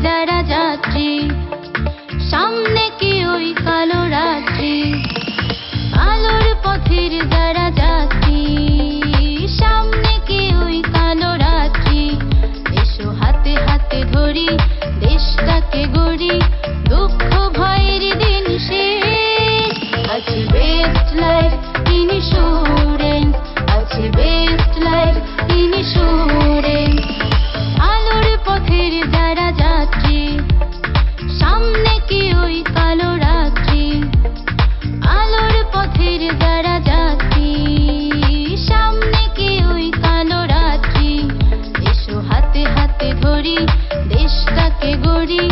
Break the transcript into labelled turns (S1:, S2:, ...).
S1: যারা যাত্রী, সামনে কি ওই কালো রাত্রি। আলোর পথের যারা যাত্রী, সামনে কি ওই কালো রাত্রি। এসো হাতে হাতে ধরি, দেশটাকে গড়ি, দুঃখ ভয়ের দিন শেষ। আছে বেস্ট লাইফ ইন্স্যুরেন্স, আছে বেস্ট লাইফ ইন্স্যুরেন্স। আলোর পথের যারা যাত্রী, সামনে কি ওই কালো রাত্রি। আলোর পথের যারা যাত্রী, সামনে কি ওই কালো রাত্রি। এসো হাতে হাতে ধরি, দেশটাকে গড়ি,